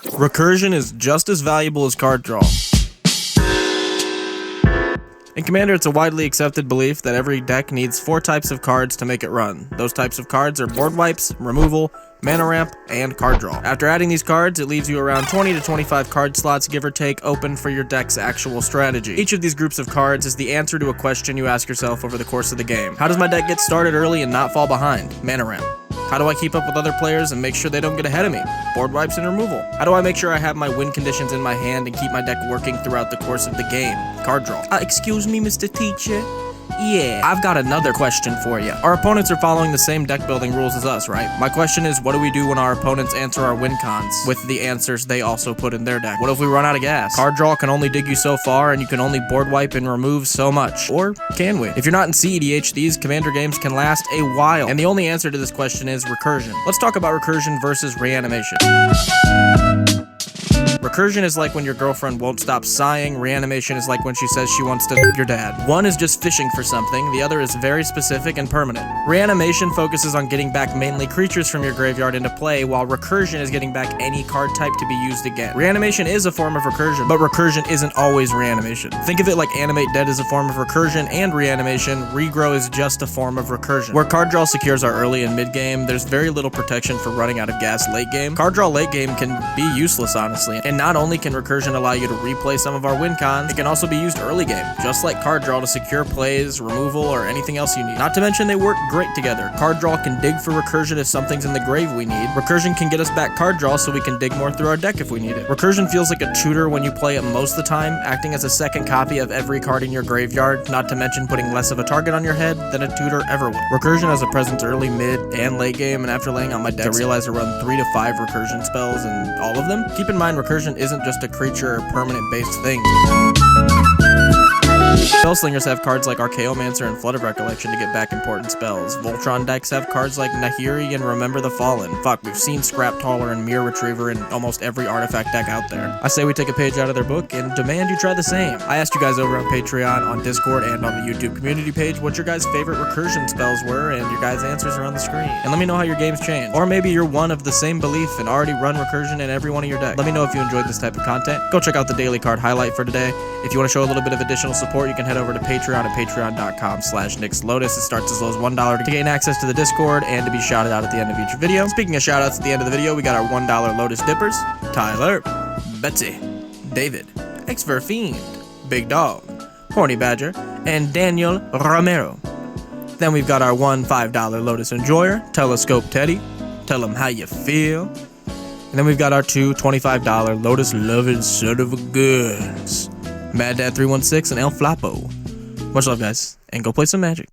Recursion is just as valuable as card draw. In Commander, it's a widely accepted belief that every deck needs 4 types of cards to make it run. Those types of cards are board wipes, removal, mana ramp, and card draw. After adding these cards, it leaves you around 20 to 25 card slots, give or take, open for your deck's actual strategy. Each of these groups of cards is the answer to a question you ask yourself over the course of the game. How does my deck get started early and not fall behind? Mana ramp. How do I keep up with other players and make sure they don't get ahead of me? Board wipes and removal. How do I make sure I have my win conditions in my hand and keep my deck working throughout the course of the game? Card draw. Excuse me, Mr. Teacher? Yeah, I've got another question for you. Our opponents are following the same deck building rules as us, right? My question is, what do we do when our opponents answer our win cons with the answers they also put in their deck? What if we run out of gas? Card draw can only dig you so far, and you can only board wipe and remove so much. Or can we? If you're not in CEDH, these Commander games can last a while, and the only answer to this question is recursion. Let's talk about recursion versus reanimation. Recursion is like when your girlfriend won't stop sighing. Reanimation is like when she says she wants to your dad. One is just fishing for something, the other is very specific and permanent. Reanimation focuses on getting back mainly creatures from your graveyard into play, while recursion is getting back any card type to be used again. Reanimation is a form of recursion, but recursion isn't always reanimation. Think of it like Animate Dead is a form of recursion, and reanimation, regrow is just a form of recursion. Where card draw secures are early and mid game, there's very little protection for running out of gas late game. Card draw late game can be useless, honestly. And not only can recursion allow you to replay some of our win cons, it can also be used early game, just like card draw, to secure plays, removal, or anything else you need. Not to mention they work great together. Card draw can dig for recursion if something's in the grave we need. Recursion can get us back card draw so we can dig more through our deck if we need it. Recursion feels like a tutor when you play it most of the time, acting as a second copy of every card in your graveyard, not to mention putting less of a target on your head than a tutor ever would. Recursion has a presence early, mid, and late game, and after laying out my deck, I realized I run 3 to 5 recursion spells and all of them. Keep in mind, recursion isn't just a creature or permanent based thing. Spellslingers have cards like Archaeomancer and Flood of Recollection to get back important spells. Voltron decks have cards like Nahiri and Remember the Fallen. Fuck, we've seen Scrap Taller and Mirror Retriever in almost every artifact deck out there. I say we take a page out of their book and demand you try the same. I asked you guys over on Patreon, on Discord, and on the YouTube community page what your guys' favorite recursion spells were, and your guys' answers are on the screen. And let me know how your games change. Or maybe you're one of the same belief and already run recursion in every one of your decks. Let me know if you enjoyed this type of content. Go check out the daily card highlight for today. If you want to show a little bit of additional support, you can head over to Patreon at patreon.com/NixLotus. It starts as low as $1 to gain access to the Discord and to be shouted out at the end of each video. Speaking of shoutouts at the end of the video, we got our $1 Lotus Dippers: Tyler, Betsy, David, Xverfiend, Big Dog, Horny Badger, and Daniel Romero. Then we've got our $5 Lotus Enjoyer: Telescope Teddy, Tell him how you feel. And then we've got our two $25 Lotus Loving Son of a Guns: Mad Dad 316 and El Flapo. Much love, guys, and go play some Magic.